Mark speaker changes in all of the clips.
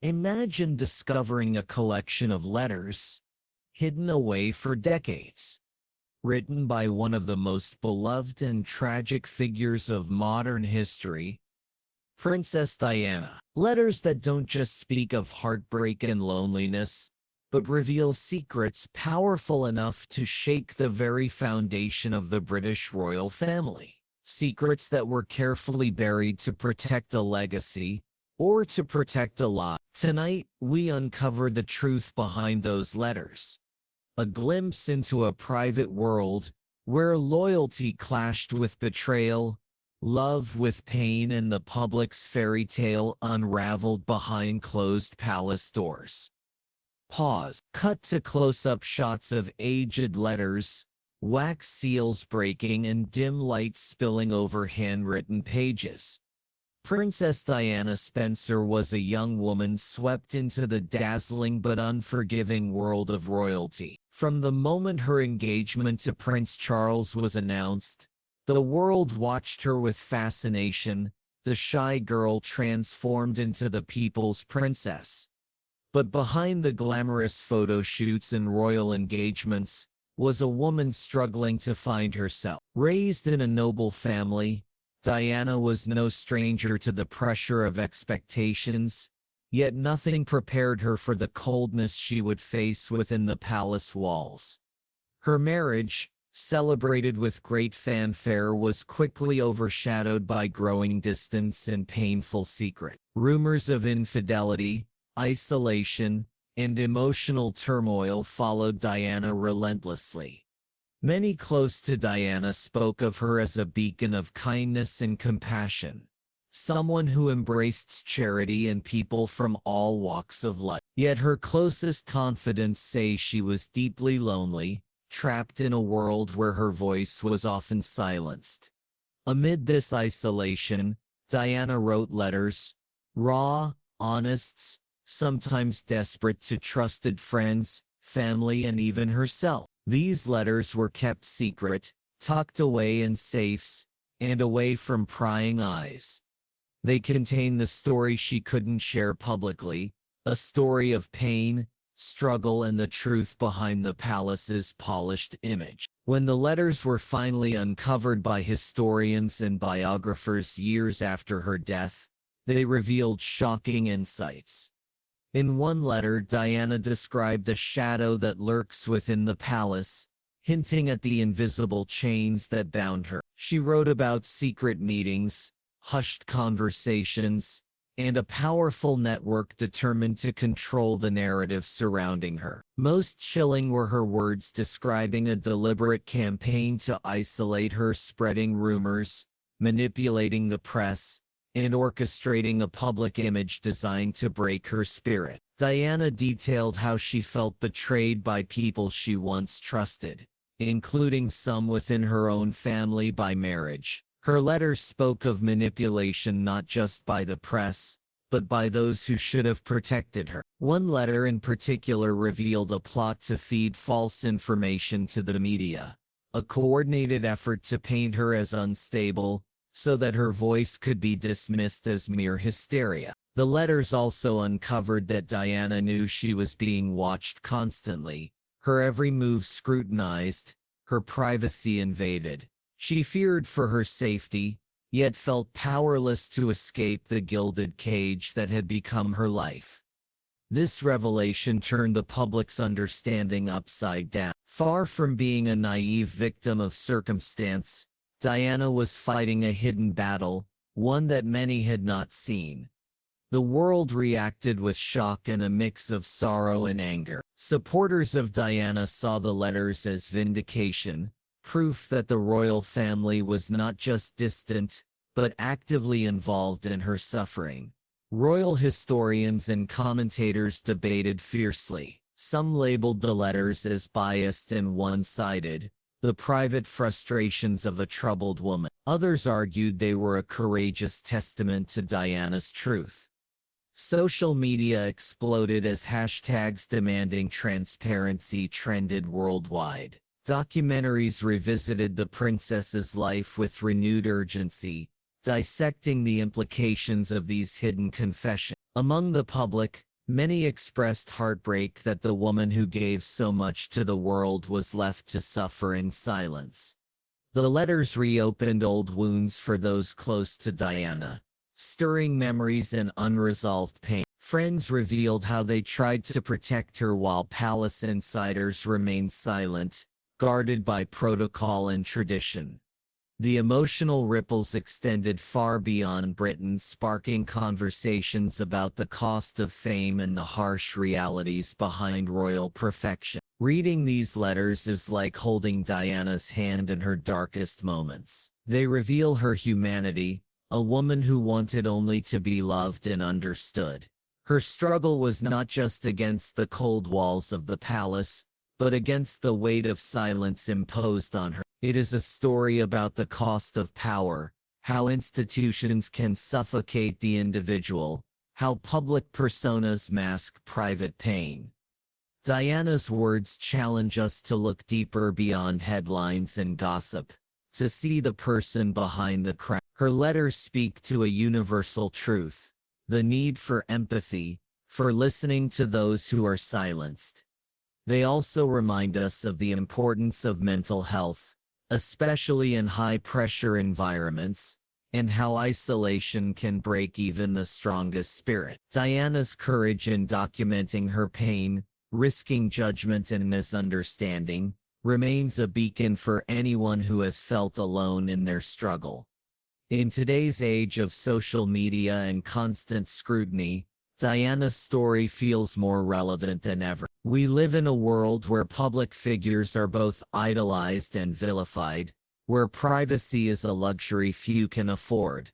Speaker 1: Imagine discovering a collection of letters, hidden away for decades, written by one of the most beloved and tragic figures of modern history, Princess Diana. Letters that don't just speak of heartbreak and loneliness, but reveal secrets powerful enough to shake the very foundation of the British royal family. Secrets that were carefully buried to protect a legacy, or to protect a lie. Tonight, we uncover the truth behind those letters. A glimpse into a private world, where loyalty clashed with betrayal, love with pain, and the public's fairy tale unraveled behind closed palace doors. Pause. Cut to close-up shots of aged letters, wax seals breaking and dim light spilling over handwritten pages. Princess Diana Spencer was a young woman swept into the dazzling but unforgiving world of royalty. From the moment her engagement to Prince Charles was announced, the world watched her with fascination, the shy girl transformed into the people's princess. But behind the glamorous photo shoots and royal engagements was a woman struggling to find herself. Raised in a noble family, Diana was no stranger to the pressure of expectations, yet nothing prepared her for the coldness she would face within the palace walls. Her marriage, celebrated with great fanfare, was quickly overshadowed by growing distance and painful secret. Rumors of infidelity, isolation, and emotional turmoil followed Diana relentlessly. Many close to Diana spoke of her as a beacon of kindness and compassion, someone who embraced charity and people from all walks of life. Yet her closest confidants say she was deeply lonely, trapped in a world where her voice was often silenced. Amid this isolation, Diana wrote letters, raw, honest, sometimes desperate, to trusted friends, family, and even herself. These letters were kept secret, tucked away in safes, and away from prying eyes. They contain the story she couldn't share publicly, a story of pain, struggle, and the truth behind the palace's polished image. When the letters were finally uncovered by historians and biographers years after her death, they revealed shocking insights. In one letter, Diana described a shadow that lurks within the palace, hinting at the invisible chains that bound her. She wrote about secret meetings, hushed conversations, and a powerful network determined to control the narrative surrounding her. Most chilling were her words describing a deliberate campaign to isolate her, spreading rumors, manipulating the press, and orchestrating a public image designed to break her spirit. Diana detailed how she felt betrayed by people she once trusted, including some within her own family by marriage. Her letters spoke of manipulation not just by the press, but by those who should have protected her. One letter in particular revealed a plot to feed false information to the media, a coordinated effort to paint her as unstable, so that her voice could be dismissed as mere hysteria. The letters also uncovered that Diana knew she was being watched constantly, her every move scrutinized, her privacy invaded. She feared for her safety, yet felt powerless to escape the gilded cage that had become her life. This revelation turned the public's understanding upside down. Far from being a naive victim of circumstance, Diana was fighting a hidden battle, one that many had not seen. The world reacted with shock and a mix of sorrow and anger. Supporters of Diana saw the letters as vindication, proof that the royal family was not just distant, but actively involved in her suffering. Royal historians and commentators debated fiercely. Some labeled the letters as biased and one-sided, the private frustrations of a troubled woman. Others argued they were a courageous testament to Diana's truth. Social media exploded as hashtags demanding transparency trended worldwide. Documentaries revisited the princess's life with renewed urgency, dissecting the implications of these hidden confessions. Among the public, Many expressed heartbreak that the woman who gave so much to the world was left to suffer in silence. The letters reopened old wounds for those close to Diana, stirring memories and unresolved pain. Friends revealed how they tried to protect her while palace insiders remained silent, guarded by protocol and tradition. The emotional ripples extended far beyond Britain, sparking conversations about the cost of fame and the harsh realities behind royal perfection. Reading these letters is like holding Diana's hand in her darkest moments. They reveal her humanity, a woman who wanted only to be loved and understood. Her struggle was not just against the cold walls of the palace, but against the weight of silence imposed on her. It is a story about the cost of power, how institutions can suffocate the individual, how public personas mask private pain. Diana's words challenge us to look deeper beyond headlines and gossip, to see the person behind the crown. Her letters speak to a universal truth: the need for empathy, for listening to those who are silenced. They also remind us of the importance of mental health, especially in high-pressure environments, and how isolation can break even the strongest spirit. Diana's courage in documenting her pain, risking judgment and misunderstanding, remains a beacon for anyone who has felt alone in their struggle. In today's age of social media and constant scrutiny, Diana's story feels more relevant than ever. We live in a world where public figures are both idolized and vilified, where privacy is a luxury few can afford.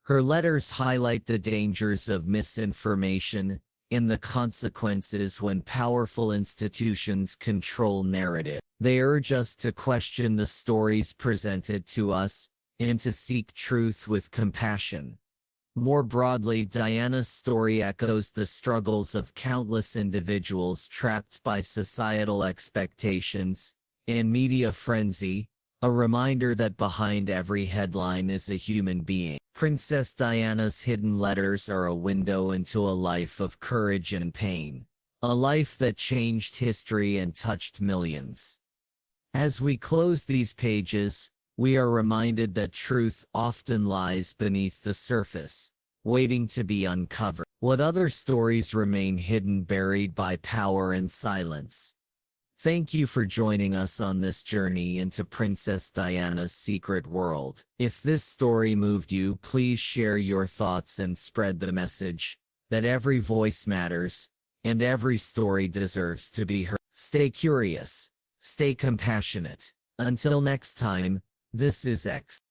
Speaker 1: Her letters highlight the dangers of misinformation and the consequences when powerful institutions control narrative. They urge us to question the stories presented to us and to seek truth with compassion. More broadly, Diana's story echoes the struggles of countless individuals trapped by societal expectations and media frenzy, a reminder that behind every headline is a human being. Princess Diana's hidden letters are a window into a life of courage and pain, a life that changed history and touched millions. As we close these pages, we are reminded that truth often lies beneath the surface, waiting to be uncovered. What other stories remain hidden, buried by power and silence? Thank you for joining us on this journey into Princess Diana's secret world. If this story moved you, please share your thoughts and spread the message that every voice matters and every story deserves to be heard. Stay curious, stay compassionate. Until next time, this is X.